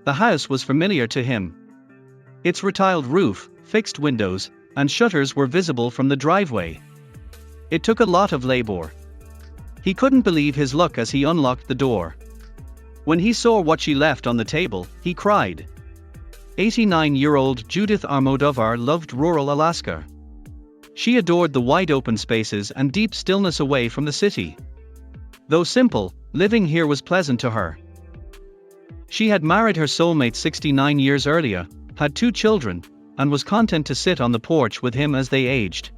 the house was familiar to him. Its retiled roof, fixed windows, and shutters were visible from the driveway. It took a lot of labor. He couldn't believe his luck as he unlocked the door. When he saw what she left on the table, he cried. 89-year-old Judith Almodovar loved rural Alaska. She adored the wide-open spaces and deep stillness away from the city. Though simple, living here was pleasant to her. She had married her soulmate 69 years earlier, had 2 children, and was content to sit on the porch with him as they aged.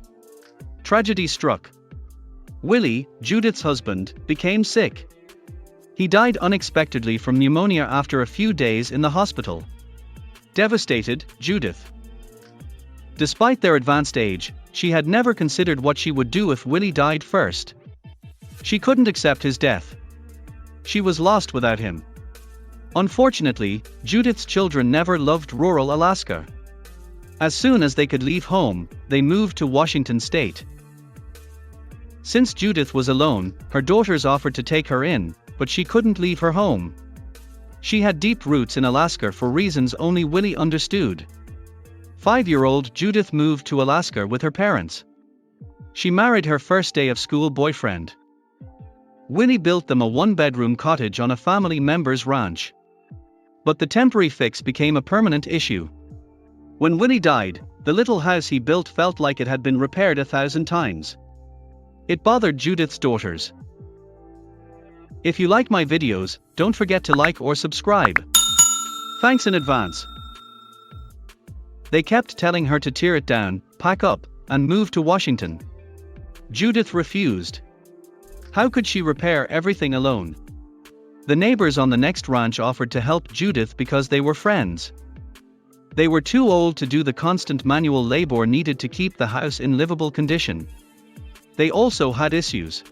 Tragedy struck. Willie, Judith's husband, became sick. He died unexpectedly from pneumonia after a few days in the hospital. Devastated, Judith. Despite their advanced age, she had never considered what she would do if Willie died first. She couldn't accept his death. She was lost without him. Unfortunately, Judith's children never loved rural Alaska. As soon as they could leave home, they moved to Washington state. Since Judith was alone, her daughters offered to take her in, but she couldn't leave her home. She had deep roots in Alaska for reasons only Willie understood. 5-year-old Judith moved to Alaska with her parents. She married her first day of school boyfriend. Willie built them a 1-bedroom cottage on a family member's ranch. But the temporary fix became a permanent issue. When Willie died, the little house he built felt like it had been repaired 1,000 times. It bothered Judith's daughters. If you like my videos, don't forget to like or subscribe. Thanks in advance. They kept telling her to tear it down, pack up, and move to Washington. Judith refused. How could she repair everything alone? The neighbors on the next ranch offered to help Judith because they were friends. They were too old to do the constant manual labor needed to keep the house in livable condition. They also had issues.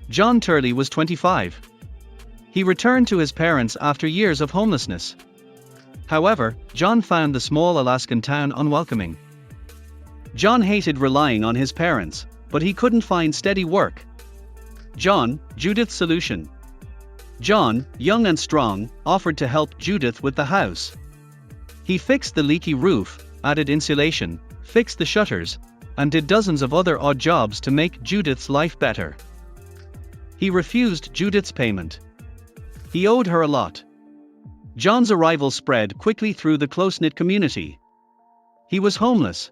John Turley was 25. He returned to his parents after years of homelessness. However, John found the small Alaskan town unwelcoming. John hated relying on his parents, but he couldn't find steady work. John, Judith's solution. John, young and strong, offered to help Judith with the house. He fixed the leaky roof, added insulation, fixed the shutters, and did dozens of other odd jobs to make Judith's life better. He refused Judith's payment. He owed her a lot. John's arrival spread quickly through the close-knit community. He was homeless.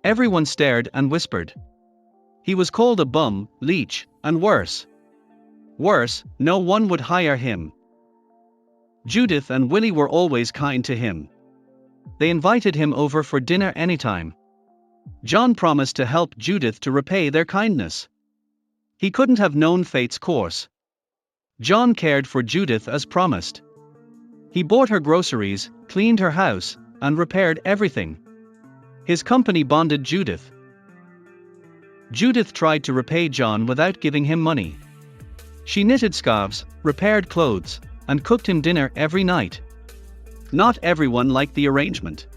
Everyone stared and whispered. He was called a bum, leech, and worse. Worse, no one would hire him. Judith and Willie were always kind to him. They invited him over for dinner anytime. John promised to help Judith to repay their kindness. He couldn't have known fate's course. John cared for Judith as promised. He bought her groceries, cleaned her house, and repaired everything. His company bonded Judith. Judith tried to repay John without giving him money. She knitted scarves, repaired clothes, and cooked him dinner every night. Not everyone liked the arrangement.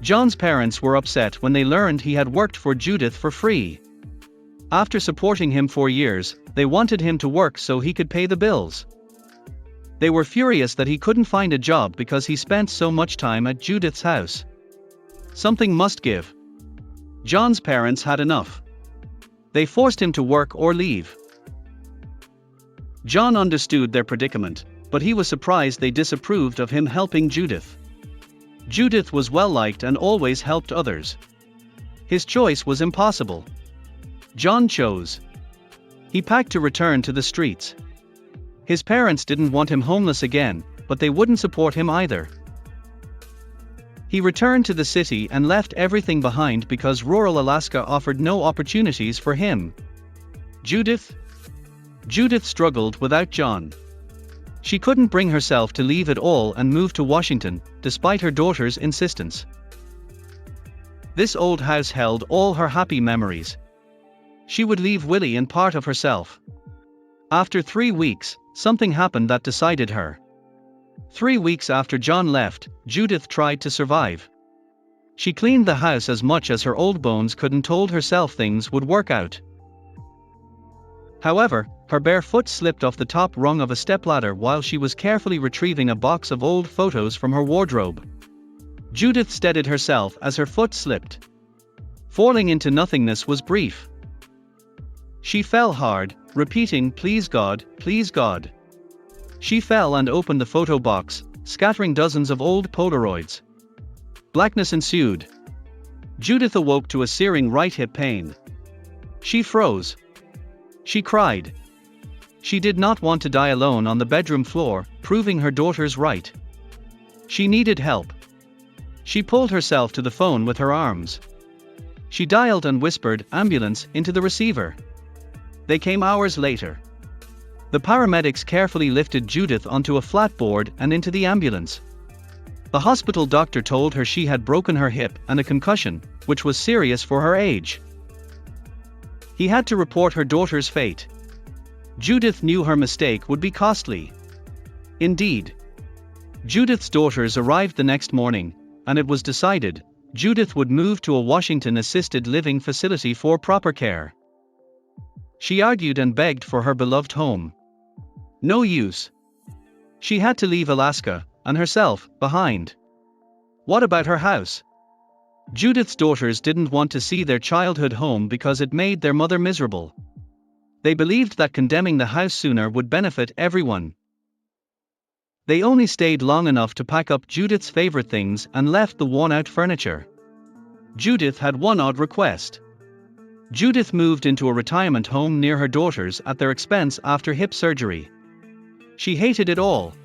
John's parents were upset when they learned he had worked for Judith for free. After supporting him for years, they wanted him to work so he could pay the bills. They were furious that he couldn't find a job because he spent so much time at Judith's house. Something must give. John's parents had enough. They forced him to work or leave. John understood their predicament, but he was surprised they disapproved of him helping Judith. Judith was well-liked and always helped others. His choice was impossible. John chose. He packed to return to the streets. His parents didn't want him homeless again, but they wouldn't support him either. He returned to the city and left everything behind because rural Alaska offered no opportunities for him. Judith? Judith struggled without John. She couldn't bring herself to leave it all and move to Washington, despite her daughter's insistence. This old house held all her happy memories. She would leave Willie and part of herself. After 3 weeks, something happened that decided her. 3 weeks after John left, Judith tried to survive. She cleaned the house as much as her old bones could and told herself things would work out. However, her bare foot slipped off the top rung of a stepladder while she was carefully retrieving a box of old photos from her wardrobe. Judith steadied herself as her foot slipped. Falling into nothingness was brief. She fell hard, repeating, "Please God, please God." She fell and opened the photo box, scattering dozens of old Polaroids. Blackness ensued. Judith awoke to a searing right hip pain. She froze. She cried. She did not want to die alone on the bedroom floor, proving her daughter's right. She needed help. She pulled herself to the phone with her arms. She dialed and whispered, "Ambulance," into the receiver. They came hours later. The paramedics carefully lifted Judith onto a flatboard and into the ambulance. The hospital doctor told her she had broken her hip and a concussion, which was serious for her age. He had to report her daughter's fate. Judith knew her mistake would be costly. Indeed. Judith's daughters arrived the next morning, and it was decided Judith would move to a Washington assisted living facility for proper care. She argued and begged for her beloved home. No use. She had to leave Alaska, and herself, behind. What about her house? Judith's daughters didn't want to see their childhood home because it made their mother miserable. They believed that condemning the house sooner would benefit everyone. They only stayed long enough to pack up Judith's favorite things and left the worn-out furniture. Judith had one odd request. Judith moved into a retirement home near her daughters at their expense after hip surgery. She hated it all.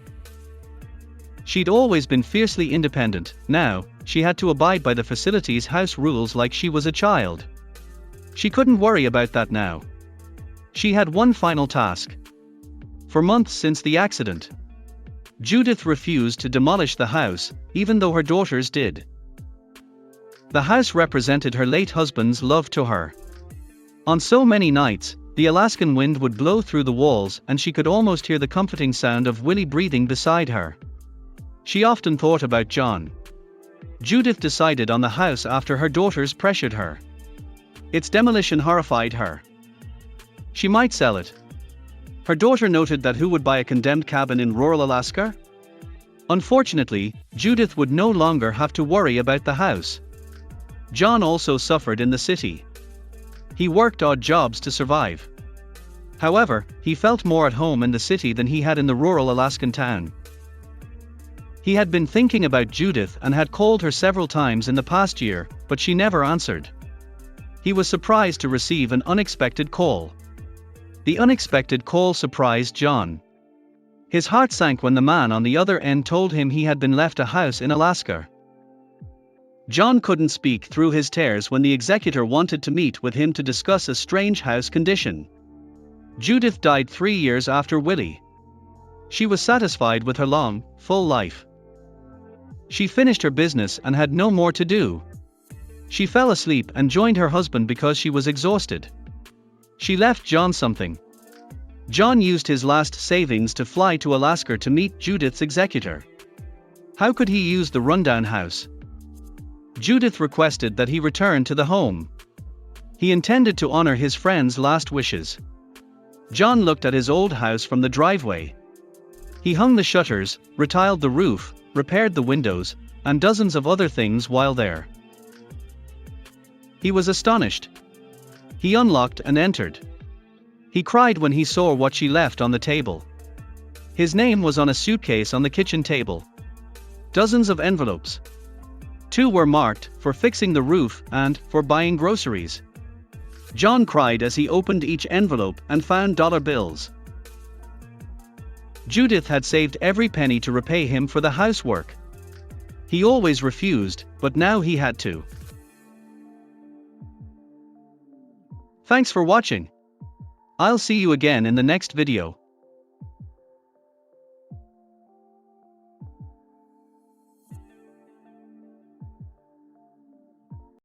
She'd always been fiercely independent. Now, she had to abide by the facility's house rules like she was a child. She couldn't worry about that now. She had one final task. For months since the accident, Judith refused to demolish the house, even though her daughters did. The house represented her late husband's love to her. On so many nights, the Alaskan wind would blow through the walls and she could almost hear the comforting sound of Willie breathing beside her. She often thought about John. Judith decided on the house after her daughters pressured her. Its demolition horrified her. She might sell it. Her daughter noted that who would buy a condemned cabin in rural Alaska? Unfortunately, Judith would no longer have to worry about the house. John also suffered in the city. He worked odd jobs to survive. However, he felt more at home in the city than he had in the rural Alaskan town. He had been thinking about Judith and had called her several times in the past year, but she never answered. He was surprised to receive an unexpected call. The unexpected call surprised John. His heart sank when the man on the other end told him he had been left a house in Alaska. John couldn't speak through his tears when the executor wanted to meet with him to discuss a strange house condition. Judith died 3 years after Willie. She was satisfied with her long, full life. She finished her business and had no more to do. She fell asleep and joined her husband because she was exhausted. She left John something. John used his last savings to fly to Alaska to meet Judith's executor. How could he use the rundown house? Judith requested that he return to the home. He intended to honor his friend's last wishes. John looked at his old house from the driveway. He hung the shutters, retiled the roof, repaired the windows, and dozens of other things while there. He was astonished. He unlocked and entered. He cried when he saw what she left on the table. His name was on a suitcase on the kitchen table. Dozens of envelopes. 2 were marked, for fixing the roof and for buying groceries. John cried as he opened each envelope and found dollar bills. Judith had saved every penny to repay him for the housework. He always refused, but now he had to. Thanks for watching. I'll see you again in the next video.